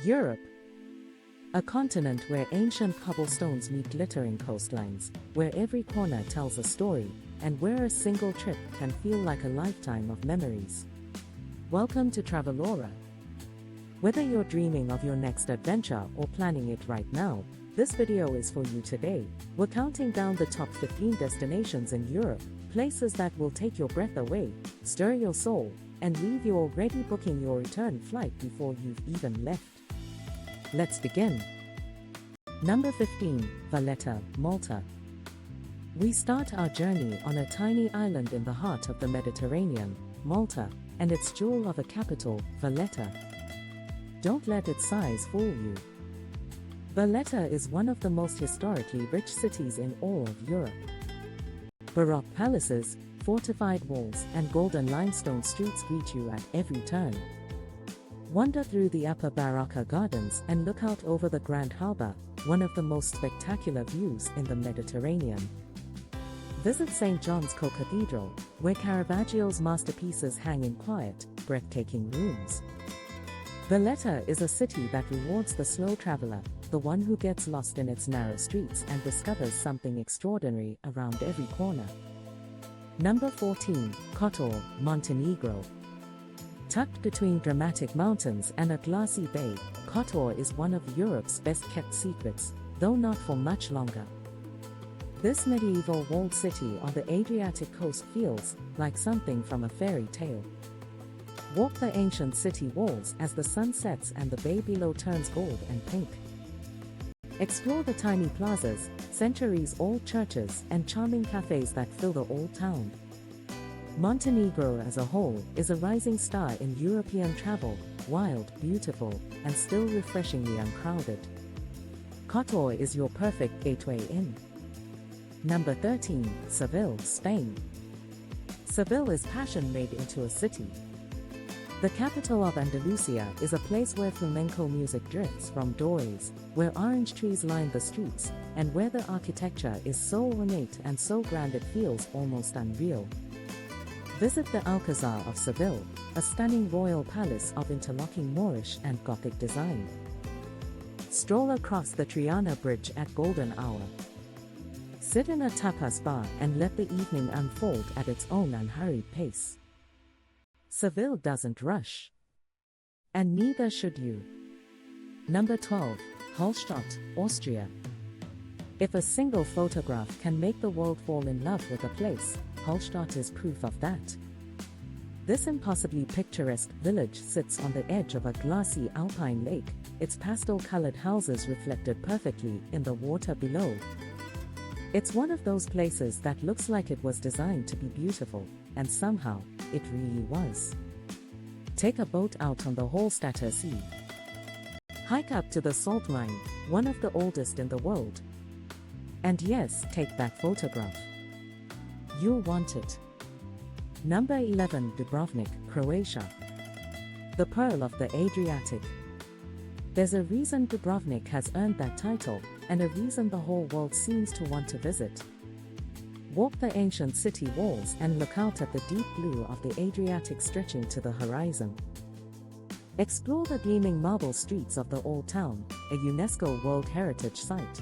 Europe, a continent where ancient cobblestones meet glittering coastlines, where every corner tells a story, and where a single trip can feel like a lifetime of memories. Welcome to Travelora. Whether you're dreaming of your next adventure or planning it right now, this video is for you today. We're counting down the top 15 destinations in Europe, places that will take your breath away, stir your soul, and leave you already booking your return flight before you've even left. Let's begin. Number 15, Valletta, Malta. We start our journey on a tiny island in the heart of the Mediterranean, Malta, and its jewel of a capital, Valletta. Don't let its size fool you. Valletta is one of the most historically rich cities in all of Europe. Baroque palaces, fortified walls, and golden limestone streets greet you at every turn. Wander through the Upper Baracca Gardens and look out over the Grand Harbour, one of the most spectacular views in the Mediterranean. Visit St. John's Co-Cathedral, where Caravaggio's masterpieces hang in quiet, breathtaking rooms. Valletta is a city that rewards the slow traveler, the one who gets lost in its narrow streets and discovers something extraordinary around every corner. Number 14, Kotor, Montenegro. Tucked between dramatic mountains and a glassy bay, Kotor is one of Europe's best-kept secrets, though not for much longer. This medieval walled city on the Adriatic coast feels like something from a fairy tale. Walk the ancient city walls as the sun sets and the bay below turns gold and pink. Explore the tiny plazas, centuries-old churches, and charming cafes that fill the old town. Montenegro as a whole is a rising star in European travel, wild, beautiful, and still refreshingly uncrowded. Kotor is your perfect gateway in. Number 13, Seville, Spain. Seville is passion made into a city. The capital of Andalusia is a place where flamenco music drifts from doorways, where orange trees line the streets, and where the architecture is so ornate and so grand it feels almost unreal. Visit the Alcazar of Seville, a stunning royal palace of interlocking Moorish and Gothic design. Stroll across the Triana Bridge at golden hour. Sit in a tapas bar and let the evening unfold at its own unhurried pace. Seville doesn't rush. And neither should you. Number 12, Hallstatt, Austria. If a single photograph can make the world fall in love with a place, Hallstatt is proof of that. This impossibly picturesque village sits on the edge of a glassy alpine lake, its pastel-colored houses reflected perfectly in the water below. It's one of those places that looks like it was designed to be beautiful, and somehow, it really was. Take a boat out on the Hallstatter Sea. Hike up to the salt mine, one of the oldest in the world. And yes, take that photograph. You'll want it. Number 11, Dubrovnik, Croatia. The pearl of the Adriatic. There's a reason Dubrovnik has earned that title, and a reason the whole world seems to want to visit. Walk the ancient city walls and look out at the deep blue of the Adriatic stretching to the horizon. Explore the gleaming marble streets of the Old Town, a UNESCO World Heritage Site.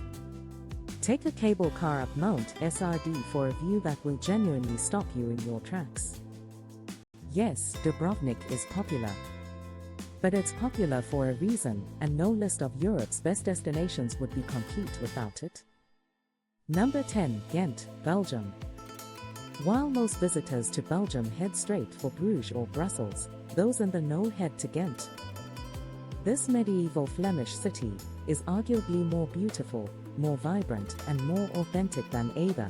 Take a cable car up Mount Srd for a view that will genuinely stop you in your tracks. Yes, Dubrovnik is popular. But it's popular for a reason, and no list of Europe's best destinations would be complete without it. Number 10, Ghent, Belgium. While most visitors to Belgium head straight for Bruges or Brussels, those in the know head to Ghent. This medieval Flemish city is arguably more beautiful, more vibrant, and more authentic than either.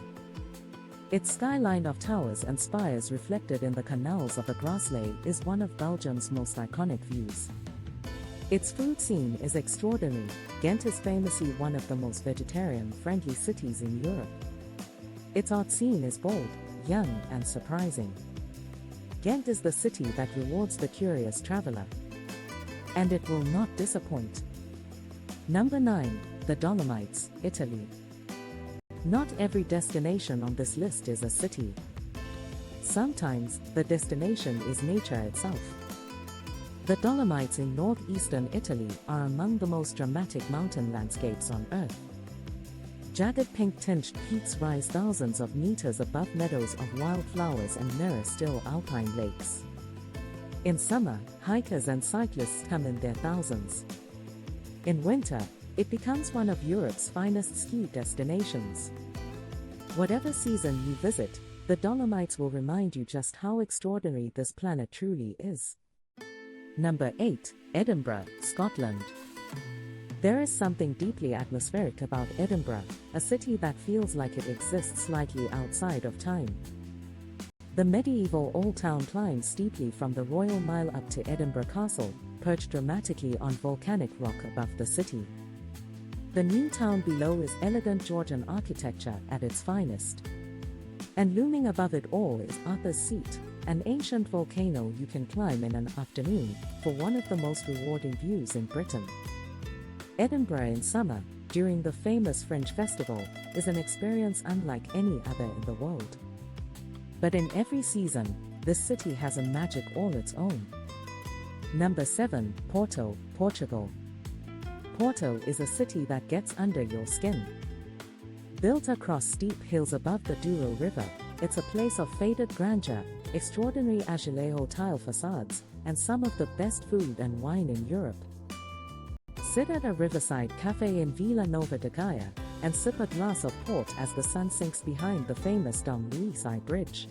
Its skyline of towers and spires reflected in the canals of the Graaslei is one of Belgium's most iconic views. Its food scene is extraordinary. Ghent is famously one of the most vegetarian-friendly cities in Europe. Its art scene is bold, young, and surprising. Ghent is the city that rewards the curious traveler. And it will not disappoint. Number 9, the Dolomites, Italy. Not every destination on this list is a city. Sometimes, the destination is nature itself. The Dolomites in northeastern Italy are among the most dramatic mountain landscapes on Earth. Jagged pink-tinged peaks rise thousands of meters above meadows of wildflowers and mirror still alpine lakes. In summer, hikers and cyclists come in their thousands. In winter, it becomes one of Europe's finest ski destinations. Whatever season you visit, the Dolomites will remind you just how extraordinary this planet truly is. Number 8. Edinburgh, Scotland. There is something deeply atmospheric about Edinburgh, a city that feels like it exists slightly outside of time. The medieval old town climbs steeply from the Royal Mile up to Edinburgh Castle, perched dramatically on volcanic rock above the city. The new town below is elegant Georgian architecture at its finest. And looming above it all is Arthur's Seat, an ancient volcano you can climb in an afternoon, for one of the most rewarding views in Britain. Edinburgh in summer, during the famous Fringe Festival, is an experience unlike any other in the world. But in every season, this city has a magic all its own. Number 7. Porto, Portugal. Porto is a city that gets under your skin. Built across steep hills above the Douro River, it's a place of faded grandeur, extraordinary azulejo tile facades, and some of the best food and wine in Europe. Sit at a riverside cafe in Vila Nova de Gaia and sip a glass of port as the sun sinks behind the famous Dom Luís Bridge.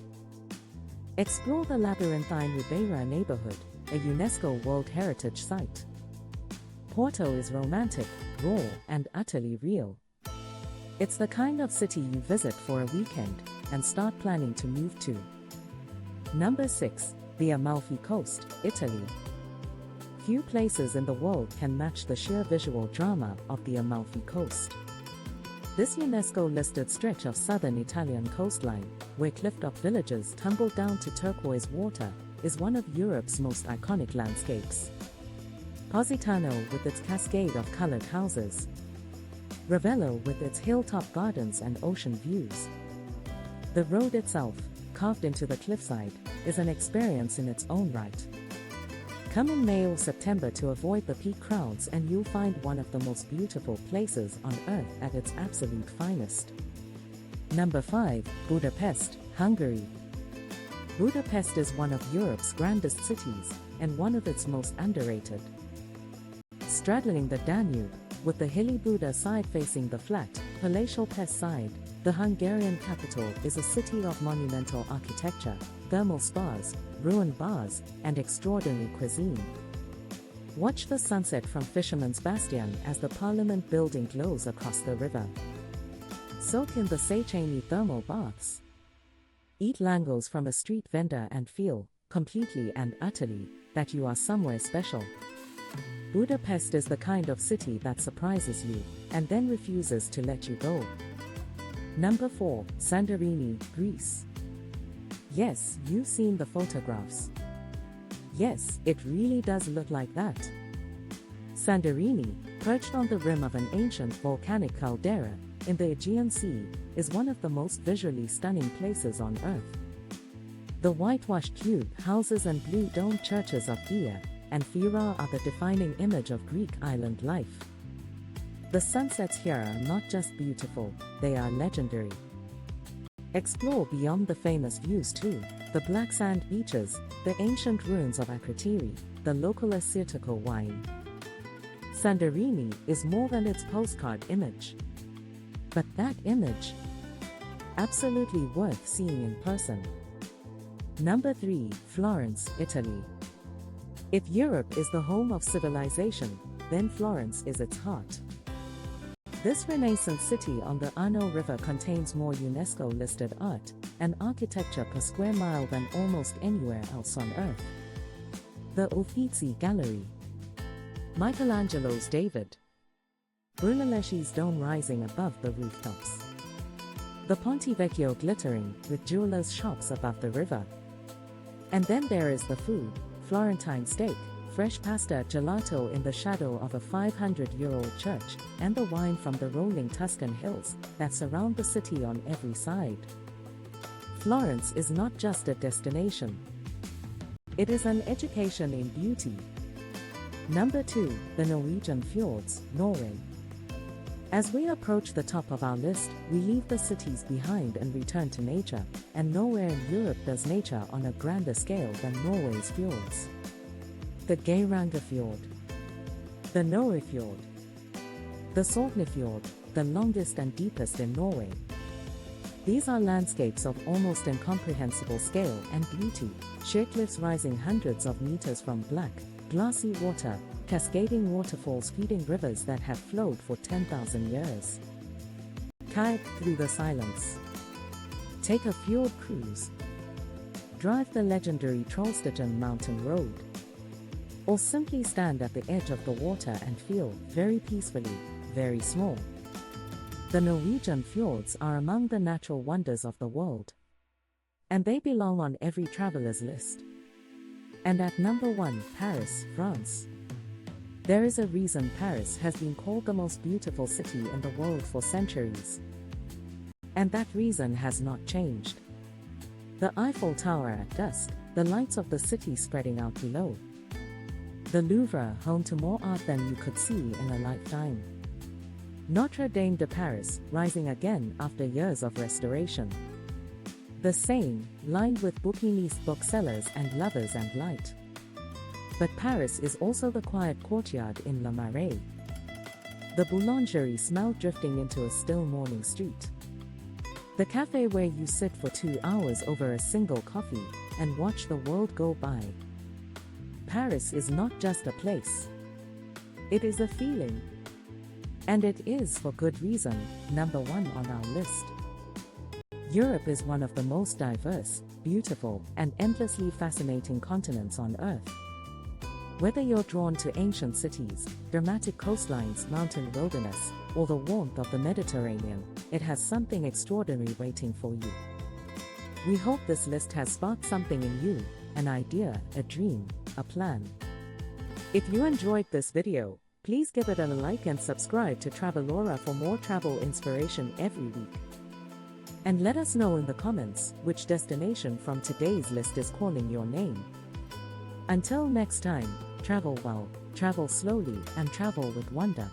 Explore the labyrinthine Ribeira neighborhood, a UNESCO World Heritage Site. Porto is romantic, raw, and utterly real. It's the kind of city you visit for a weekend and start planning to move to. Number 6. The Amalfi Coast, Italy. Few places in the world can match the sheer visual drama of the Amalfi Coast. This UNESCO-listed stretch of southern Italian coastline, where cliff-top villages tumble down to turquoise water, is one of Europe's most iconic landscapes. Positano with its cascade of colored houses. Ravello with its hilltop gardens and ocean views. The road itself, carved into the cliffside, is an experience in its own right. Come in May or September to avoid the peak crowds and you'll find one of the most beautiful places on earth at its absolute finest. Number 5. Budapest, Hungary. Budapest is one of Europe's grandest cities, and one of its most underrated. Straddling the Danube, with the hilly Buda side facing the flat, palatial Pest side, the Hungarian capital is a city of monumental architecture, thermal spas, ruined bars, and extraordinary cuisine. Watch the sunset from Fisherman's Bastion as the Parliament building glows across the river. Soak in the Széchenyi thermal baths. Eat langos from a street vendor and feel, completely and utterly, that you are somewhere special. Budapest is the kind of city that surprises you, and then refuses to let you go. Number 4. Santorini, Greece. Yes, you've seen the photographs. Yes, it really does look like that. Santorini, perched on the rim of an ancient volcanic caldera in the Aegean Sea, is one of the most visually stunning places on Earth. The whitewashed cube houses and blue-domed churches of Dia and Fira are the defining image of Greek island life. The sunsets here are not just beautiful, they are legendary. Explore beyond the famous views too, the black sand beaches, the ancient ruins of Akrotiri, the local Assyrtiko wine. Santorini is more than its postcard image. But that image? Absolutely worth seeing in person. Number 3. Florence, Italy. If Europe is the home of civilization, then Florence is its heart. This Renaissance city on the Arno River contains more UNESCO-listed art and architecture per square mile than almost anywhere else on Earth. The Uffizi Gallery, Michelangelo's David, Brunelleschi's dome rising above the rooftops, the Ponte Vecchio glittering with jewelers' shops above the river. And then there is the food, Florentine steak, fresh pasta, gelato in the shadow of a 500-year-old church, and the wine from the rolling Tuscan hills that surround the city on every side. Florence is not just a destination. It is an education in beauty, Number 2, the Norwegian fjords, Norway. As we approach the top of our list, we leave the cities behind and return to nature, and nowhere in Europe does nature on a grander scale than Norway's fjords. The Geirangerfjord, the Norefjord, the Sognefjord, the longest and deepest in Norway. These are landscapes of almost incomprehensible scale and beauty, sheer cliffs rising hundreds of meters from black, glassy water, cascading waterfalls feeding rivers that have flowed for 10,000 years. Kayak through the silence. Take a fjord cruise. Drive the legendary Trollstigen mountain road. Or simply stand at the edge of the water and feel, very peacefully, very small. The Norwegian fjords are among the natural wonders of the world. And they belong on every traveler's list. And at number 1, Paris, France. There is a reason Paris has been called the most beautiful city in the world for centuries. And that reason has not changed. The Eiffel Tower at dusk, the lights of the city spreading out below. The Louvre, home to more art than you could see in a lifetime. Notre Dame de Paris, rising again after years of restoration. The Seine, lined with bouquiniste booksellers and lovers and light. But Paris is also the quiet courtyard in Le Marais. The boulangerie smell drifting into a still morning street. The cafe where you sit for 2 hours over a single coffee and watch the world go by. Paris is not just a place. It is a feeling. And it is, for good reason, number 1 on our list. Europe is one of the most diverse, beautiful, and endlessly fascinating continents on Earth. Whether you're drawn to ancient cities, dramatic coastlines, mountain wilderness, or the warmth of the Mediterranean, it has something extraordinary waiting for you. We hope this list has sparked something in you, an idea, a dream, a plan. If you enjoyed this video, please give it a like and subscribe to Travelora for more travel inspiration every week. And let us know in the comments which destination from today's list is calling your name. Until next time, travel well, travel slowly, and travel with wonder.